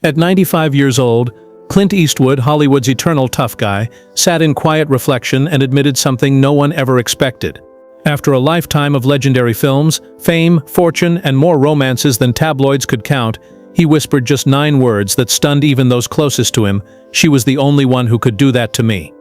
At 95 years old, Clint Eastwood, Hollywood's eternal tough guy, sat in quiet reflection and admitted something no one ever expected. After a lifetime of legendary films, fame, fortune, and more romances than tabloids could count, he whispered just 9 words that stunned even those closest to him. "She was the only one who could do that to me."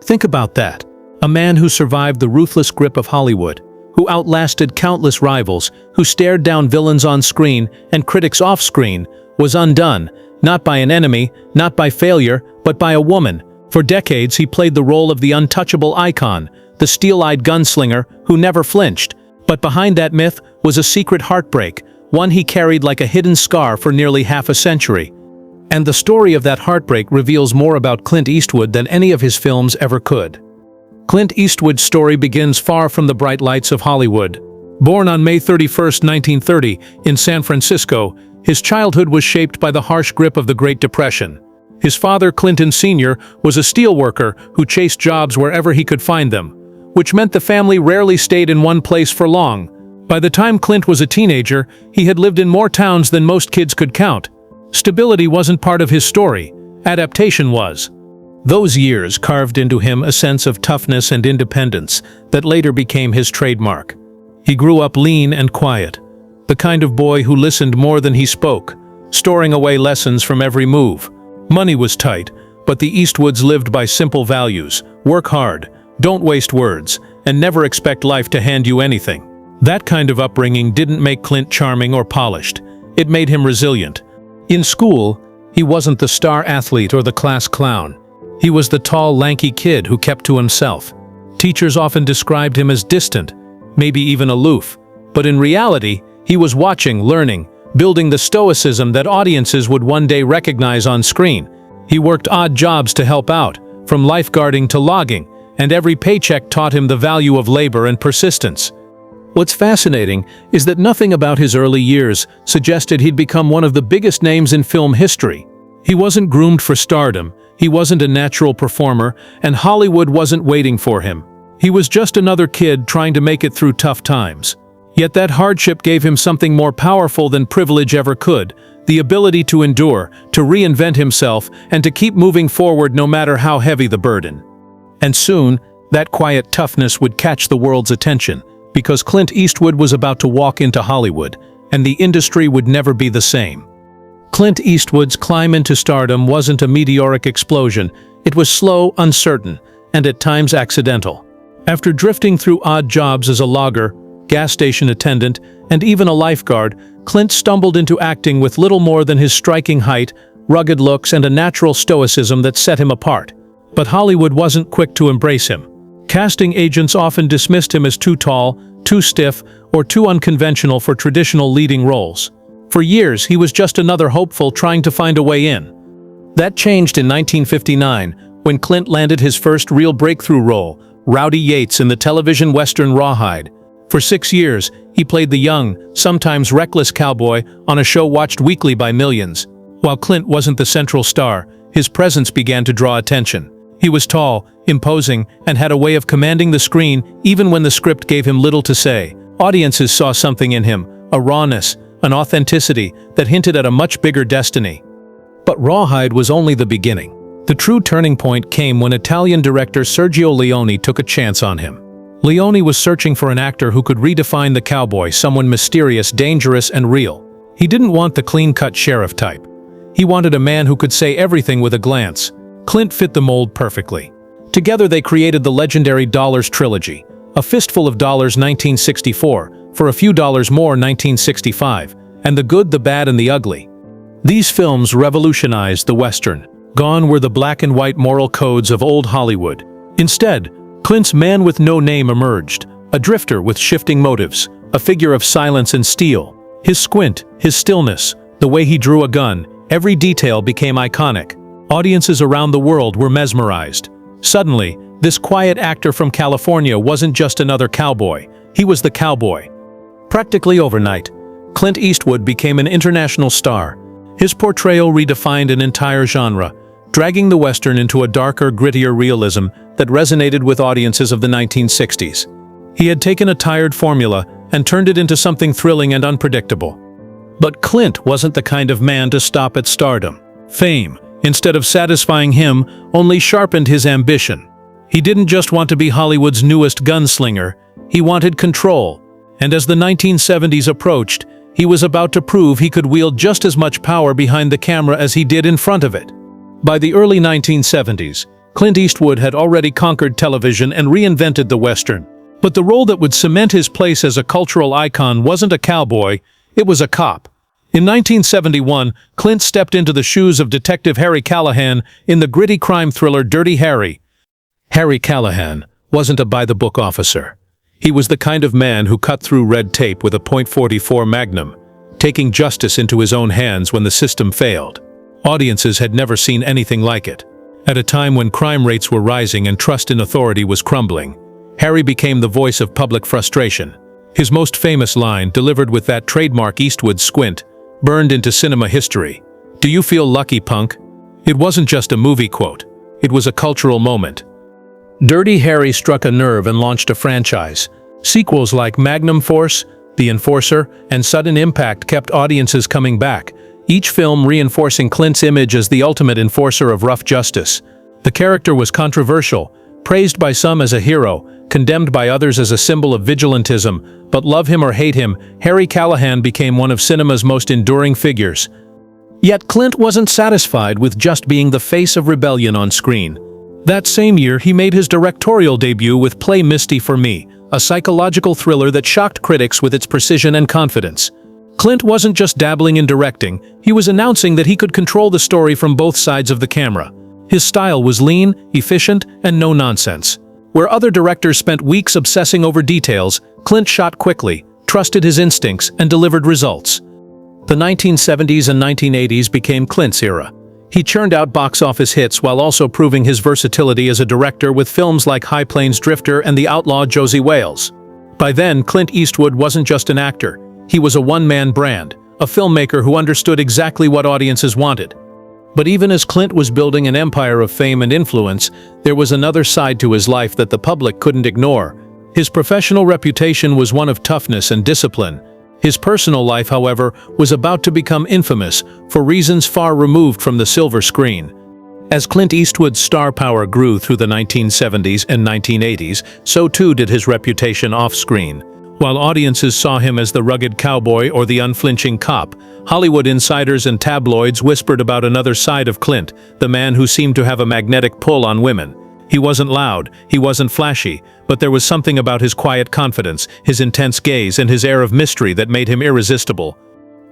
Think about that. A man who survived the ruthless grip of Hollywood, who outlasted countless rivals, who stared down villains on screen and critics off-screen, was undone, not by an enemy, not by failure, but by a woman. For decades he played the role of the untouchable icon, the steel-eyed gunslinger who never flinched. But behind that myth was a secret heartbreak, one he carried like a hidden scar for nearly half a century. And the story of that heartbreak reveals more about Clint Eastwood than any of his films ever could. Clint Eastwood's story begins far from the bright lights of Hollywood. Born on May 31, 1930, in San Francisco, his childhood was shaped by the harsh grip of the Great Depression. His father, Clinton Sr., was a steelworker who chased jobs wherever he could find them, which meant the family rarely stayed in one place for long. By the time Clint was a teenager, he had lived in more towns than most kids could count. Stability wasn't part of his story, adaptation was. Those years carved into him a sense of toughness and independence that later became his trademark. He grew up lean and quiet, the kind of boy who listened more than he spoke, storing away lessons from every move. Money was tight, but the Eastwoods lived by simple values: work hard, don't waste words, and never expect life to hand you anything. That kind of upbringing didn't make Clint charming or polished. It made him resilient. In school, he wasn't the star athlete or the class clown. He was the tall, lanky kid who kept to himself. Teachers often described him as distant, maybe even aloof. But in reality, he was watching, learning, building the stoicism that audiences would one day recognize on screen. He worked odd jobs to help out, from lifeguarding to logging, and every paycheck taught him the value of labor and persistence. What's fascinating is that nothing about his early years suggested he'd become one of the biggest names in film history. He wasn't groomed for stardom, he wasn't a natural performer, and Hollywood wasn't waiting for him. He was just another kid trying to make it through tough times. Yet that hardship gave him something more powerful than privilege ever could: the ability to endure, to reinvent himself, and to keep moving forward no matter how heavy the burden. And soon, that quiet toughness would catch the world's attention, because Clint Eastwood was about to walk into Hollywood, and the industry would never be the same. Clint Eastwood's climb into stardom wasn't a meteoric explosion. It was slow, uncertain, and at times accidental. After drifting through odd jobs as a logger, gas station attendant, and even a lifeguard, Clint stumbled into acting with little more than his striking height, rugged looks, and a natural stoicism that set him apart. But Hollywood wasn't quick to embrace him. Casting agents often dismissed him as too tall, too stiff, or too unconventional for traditional leading roles. For years, he was just another hopeful trying to find a way in. That changed in 1959, when Clint landed his first real breakthrough role, Rowdy Yates in the television western Rawhide. For 6 years, he played the young, sometimes reckless cowboy on a show watched weekly by millions. While Clint wasn't the central star, his presence began to draw attention. He was tall, imposing, and had a way of commanding the screen even when the script gave him little to say. Audiences saw something in him, a rawness, an authenticity that hinted at a much bigger destiny. But Rawhide was only the beginning. The true turning point came when Italian director Sergio Leone took a chance on him. Leone was searching for an actor who could redefine the cowboy, someone mysterious, dangerous, and real. He didn't want the clean-cut sheriff type. He wanted a man who could say everything with a glance. Clint fit the mold perfectly. Together they created the legendary Dollars trilogy, A Fistful of Dollars 1964, For a Few Dollars More 1965, and The Good, the Bad, and the Ugly. These films revolutionized the Western. Gone were the black and white moral codes of old Hollywood. Instead, Clint's man with no name emerged, a drifter with shifting motives, a figure of silence and steel. His squint, his stillness, the way he drew a gun, every detail became iconic. Audiences around the world were mesmerized. Suddenly, this quiet actor from California wasn't just another cowboy, he was the cowboy. Practically overnight, Clint Eastwood became an international star. His portrayal redefined an entire genre, dragging the Western into a darker, grittier realism that resonated with audiences of the 1960s. He had taken a tired formula and turned it into something thrilling and unpredictable. But Clint wasn't the kind of man to stop at stardom. Fame, instead of satisfying him, only sharpened his ambition. He didn't just want to be Hollywood's newest gunslinger, he wanted control. And as the 1970s approached, he was about to prove he could wield just as much power behind the camera as he did in front of it. By the early 1970s, Clint Eastwood had already conquered television and reinvented the Western. But the role that would cement his place as a cultural icon wasn't a cowboy, it was a cop. In 1971, Clint stepped into the shoes of Detective Harry Callahan in the gritty crime thriller Dirty Harry. Harry Callahan wasn't a by-the-book officer. He was the kind of man who cut through red tape with a .44 Magnum, taking justice into his own hands when the system failed. Audiences had never seen anything like it. At a time when crime rates were rising and trust in authority was crumbling, Harry became the voice of public frustration. His most famous line, delivered with that trademark Eastwood squint, burned into cinema history. "Do you feel lucky, punk?" It wasn't just a movie quote. It was a cultural moment. Dirty Harry struck a nerve and launched a franchise. Sequels like Magnum Force, The Enforcer, and Sudden Impact kept audiences coming back, each film reinforcing Clint's image as the ultimate enforcer of rough justice. The character was controversial, praised by some as a hero, condemned by others as a symbol of vigilantism, but love him or hate him, Harry Callahan became one of cinema's most enduring figures. Yet Clint wasn't satisfied with just being the face of rebellion on screen. That same year, he made his directorial debut with Play Misty for Me, a psychological thriller that shocked critics with its precision and confidence. Clint wasn't just dabbling in directing, he was announcing that he could control the story from both sides of the camera. His style was lean, efficient, and no nonsense. Where other directors spent weeks obsessing over details, Clint shot quickly, trusted his instincts, and delivered results. The 1970s and 1980s became Clint's era. He churned out box office hits while also proving his versatility as a director with films like High Plains Drifter and The Outlaw Josie Wales. By then, Clint Eastwood wasn't just an actor. He was a one-man brand, a filmmaker who understood exactly what audiences wanted. But even as Clint was building an empire of fame and influence, there was another side to his life that the public couldn't ignore. His professional reputation was one of toughness and discipline. His personal life, however, was about to become infamous for reasons far removed from the silver screen. As Clint Eastwood's star power grew through the 1970s and 1980s, so too did his reputation off-screen. While audiences saw him as the rugged cowboy or the unflinching cop, Hollywood insiders and tabloids whispered about another side of Clint, the man who seemed to have a magnetic pull on women. He wasn't loud, he wasn't flashy, but there was something about his quiet confidence, his intense gaze, and his air of mystery that made him irresistible.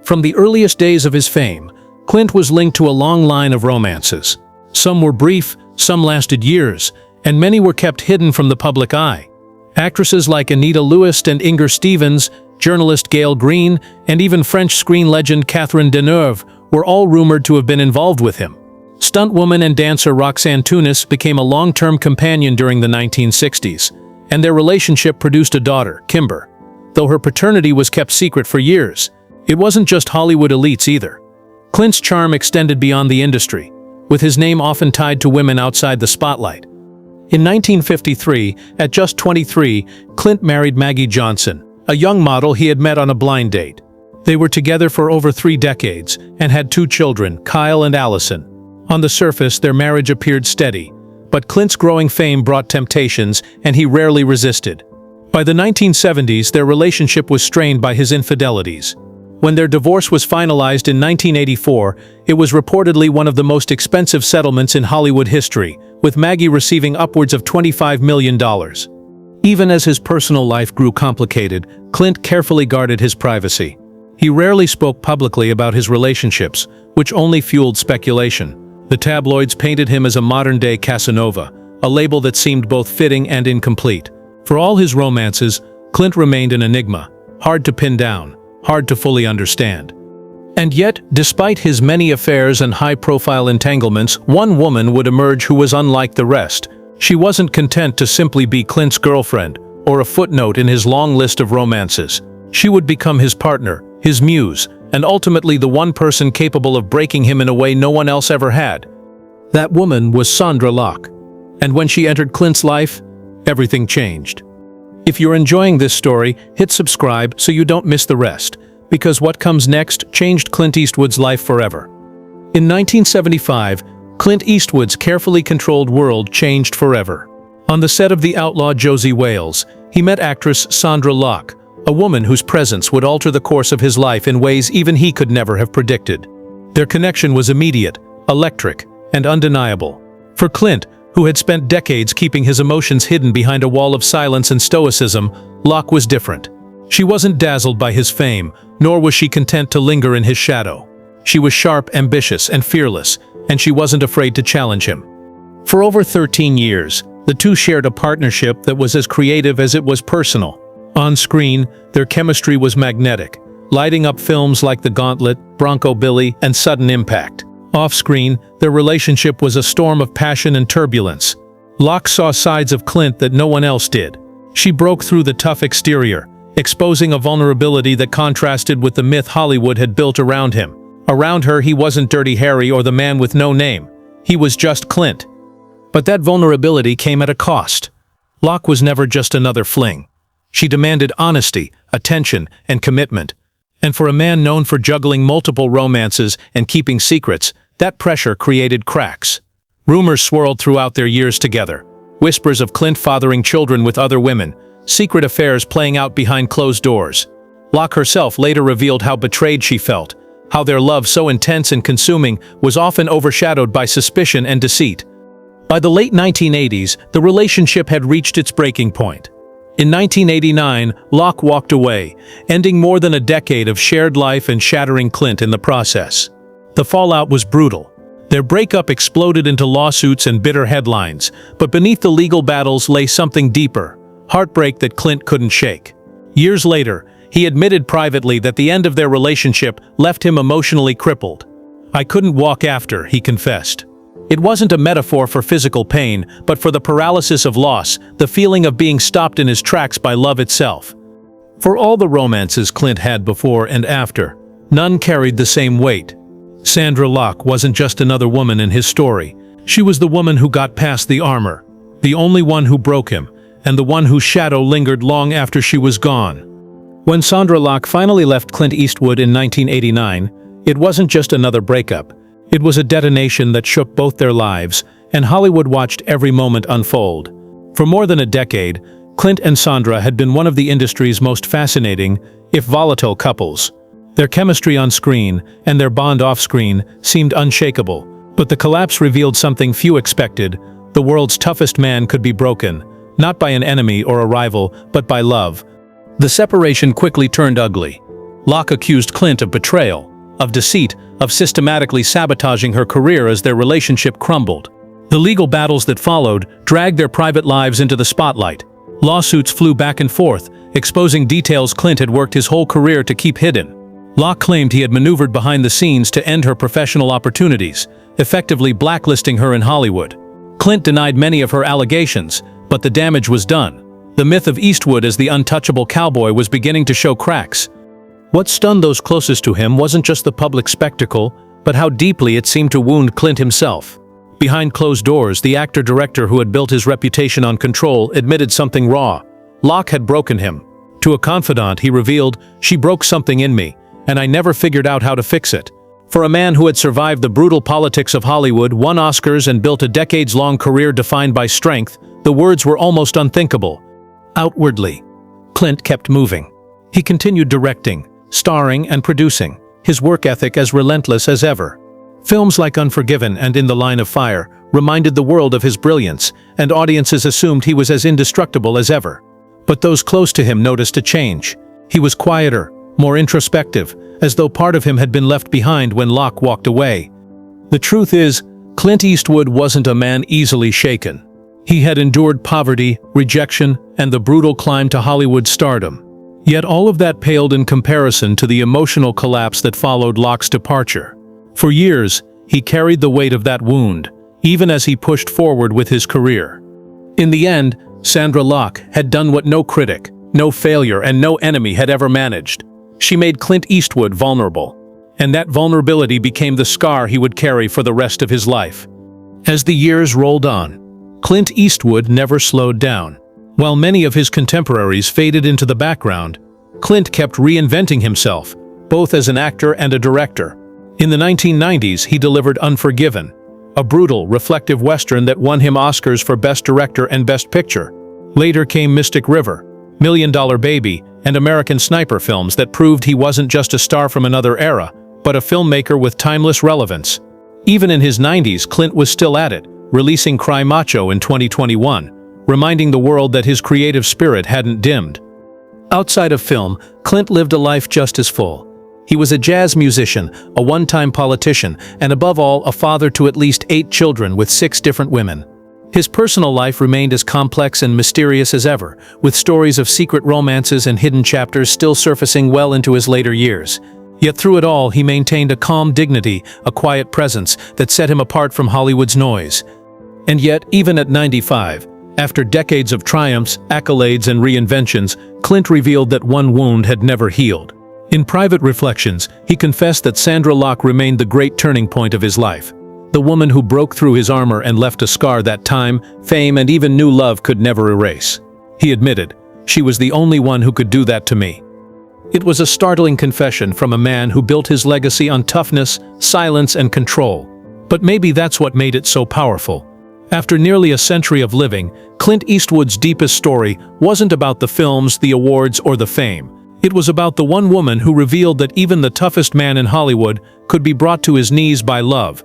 From the earliest days of his fame, Clint was linked to a long line of romances. Some were brief, some lasted years, and many were kept hidden from the public eye. Actresses like Anita Louis and Inger Stevens, journalist Gail Green, and even French screen legend Catherine Deneuve were all rumored to have been involved with him. Stuntwoman and dancer Roxanne Tunis became a long-term companion during the 1960s, and their relationship produced a daughter, Kimber. Though her paternity was kept secret for years, it wasn't just Hollywood elites either. Clint's charm extended beyond the industry, with his name often tied to women outside the spotlight. In 1953, at just 23, Clint married Maggie Johnson, a young model he had met on a blind date. They were together for over 3 decades and had 2 children, Kyle and Allison. On the surface, their marriage appeared steady, but Clint's growing fame brought temptations, and he rarely resisted. By the 1970s, their relationship was strained by his infidelities. When their divorce was finalized in 1984, it was reportedly one of the most expensive settlements in Hollywood history, with Maggie receiving upwards of $25 million. Even as his personal life grew complicated, Clint carefully guarded his privacy. He rarely spoke publicly about his relationships, which only fueled speculation. The tabloids painted him as a modern-day Casanova, a label that seemed both fitting and incomplete. For all his romances, Clint remained an enigma, hard to pin down, hard to fully understand. And yet, despite his many affairs and high-profile entanglements, one woman would emerge who was unlike the rest. She wasn't content to simply be Clint's girlfriend, or a footnote in his long list of romances. She would become his partner, his muse, and ultimately the one person capable of breaking him in a way no one else ever had. That woman was Sandra Locke. And when she entered Clint's life, everything changed. If you're enjoying this story, hit subscribe so you don't miss the rest. because what comes next changed Clint Eastwood's life forever. In 1975, Clint Eastwood's carefully controlled world changed forever. On the set of The Outlaw Josie Wales, he met actress Sandra Locke, a woman whose presence would alter the course of his life in ways even he could never have predicted. Their connection was immediate, electric, and undeniable. For Clint, who had spent decades keeping his emotions hidden behind a wall of silence and stoicism, Locke was different. She wasn't dazzled by his fame, nor was she content to linger in his shadow. She was sharp, ambitious, and fearless, and she wasn't afraid to challenge him. For over 13 years, the two shared a partnership that was as creative as it was personal. On screen, their chemistry was magnetic, lighting up films like The Gauntlet, Bronco Billy, and Sudden Impact. Off-screen, their relationship was a storm of passion and turbulence. Locke saw sides of Clint that no one else did. She broke through the tough exterior, exposing a vulnerability that contrasted with the myth Hollywood had built around him. Around her, he wasn't Dirty Harry or the man with no name. He was just Clint. But that vulnerability came at a cost. Locke was never just another fling. She demanded honesty, attention, and commitment. And for a man known for juggling multiple romances and keeping secrets, that pressure created cracks. Rumors swirled throughout their years together. Whispers of Clint fathering children with other women, secret affairs playing out behind closed doors. Locke herself later revealed how betrayed she felt, how their love, so intense and consuming, was often overshadowed by suspicion and deceit. By the late 1980s, the relationship had reached its breaking point. In 1989, Locke walked away, ending more than a decade of shared life and shattering Clint in the process. The fallout was brutal. Their breakup exploded into lawsuits and bitter headlines, but beneath the legal battles lay something deeper, heartbreak that Clint couldn't shake. Years later, he admitted privately that the end of their relationship left him emotionally crippled. "I couldn't walk after," he confessed. It wasn't a metaphor for physical pain, but for the paralysis of loss, the feeling of being stopped in his tracks by love itself. For all the romances Clint had before and after, none carried the same weight. Sandra Locke wasn't just another woman in his story. She was the woman who got past the armor, the only one who broke him, and the one whose shadow lingered long after she was gone. When Sandra Locke finally left Clint Eastwood in 1989, it wasn't just another breakup. It was a detonation that shook both their lives, and Hollywood watched every moment unfold. For more than a decade, Clint and Sandra had been one of the industry's most fascinating, if volatile, couples. Their chemistry on screen and their bond off-screen seemed unshakable, but the collapse revealed something few expected. The world's toughest man could be broken, not by an enemy or a rival, but by love. The separation quickly turned ugly. Locke accused Clint of betrayal, of deceit, of systematically sabotaging her career as their relationship crumbled. The legal battles that followed dragged their private lives into the spotlight. Lawsuits flew back and forth, exposing details Clint had worked his whole career to keep hidden. Locke claimed he had maneuvered behind the scenes to end her professional opportunities, effectively blacklisting her in Hollywood. Clint denied many of her allegations, but the damage was done. The myth of Eastwood as the untouchable cowboy was beginning to show cracks. What stunned those closest to him wasn't just the public spectacle, but how deeply it seemed to wound Clint himself. Behind closed doors, the actor-director who had built his reputation on control admitted something raw. Locke had broken him. To a confidant, he revealed, "She broke something in me, and I never figured out how to fix it." For a man who had survived the brutal politics of Hollywood, won Oscars, and built a decades-long career defined by strength, the words were almost unthinkable. Outwardly, Clint kept moving. He continued directing, starring, and producing, his work ethic as relentless as ever. Films like Unforgiven and In the Line of Fire reminded the world of his brilliance, and audiences assumed he was as indestructible as ever. But those close to him noticed a change. He was quieter, more introspective, as though part of him had been left behind when Locke walked away. The truth is, Clint Eastwood wasn't a man easily shaken. He had endured poverty, rejection, and the brutal climb to Hollywood stardom. Yet all of that paled in comparison to the emotional collapse that followed Locke's departure. For years, he carried the weight of that wound, even as he pushed forward with his career. In the end, Sandra Locke had done what no critic, no failure, and no enemy had ever managed. She made Clint Eastwood vulnerable, and that vulnerability became the scar he would carry for the rest of his life. As the years rolled on, Clint Eastwood never slowed down. While many of his contemporaries faded into the background, Clint kept reinventing himself, both as an actor and a director. In the 1990s, he delivered Unforgiven, a brutal, reflective Western that won him Oscars for Best Director and Best Picture. Later came Mystic River, Million Dollar Baby, and American Sniper films that proved he wasn't just a star from another era, but a filmmaker with timeless relevance. Even in his 90s, Clint was still at it, releasing Cry Macho in 2021, reminding the world that his creative spirit hadn't dimmed. Outside of film, Clint lived a life just as full. He was a jazz musician, a one-time politician, and above all, a father to at least 8 children with 6 different women. His personal life remained as complex and mysterious as ever, with stories of secret romances and hidden chapters still surfacing well into his later years. Yet through it all, he maintained a calm dignity, a quiet presence that set him apart from Hollywood's noise. And yet, even at 95, after decades of triumphs, accolades, and reinventions, Clint revealed that one wound had never healed. In private reflections, he confessed that Sandra Locke remained the great turning point of his life. The woman who broke through his armor and left a scar that time, fame, and even new love could never erase. He admitted, "She was the only one who could do that to me." It was a startling confession from a man who built his legacy on toughness, silence, and control. But maybe that's what made it so powerful. After nearly a century of living, Clint Eastwood's deepest story wasn't about the films, the awards, or the fame. It was about the one woman who revealed that even the toughest man in Hollywood could be brought to his knees by love,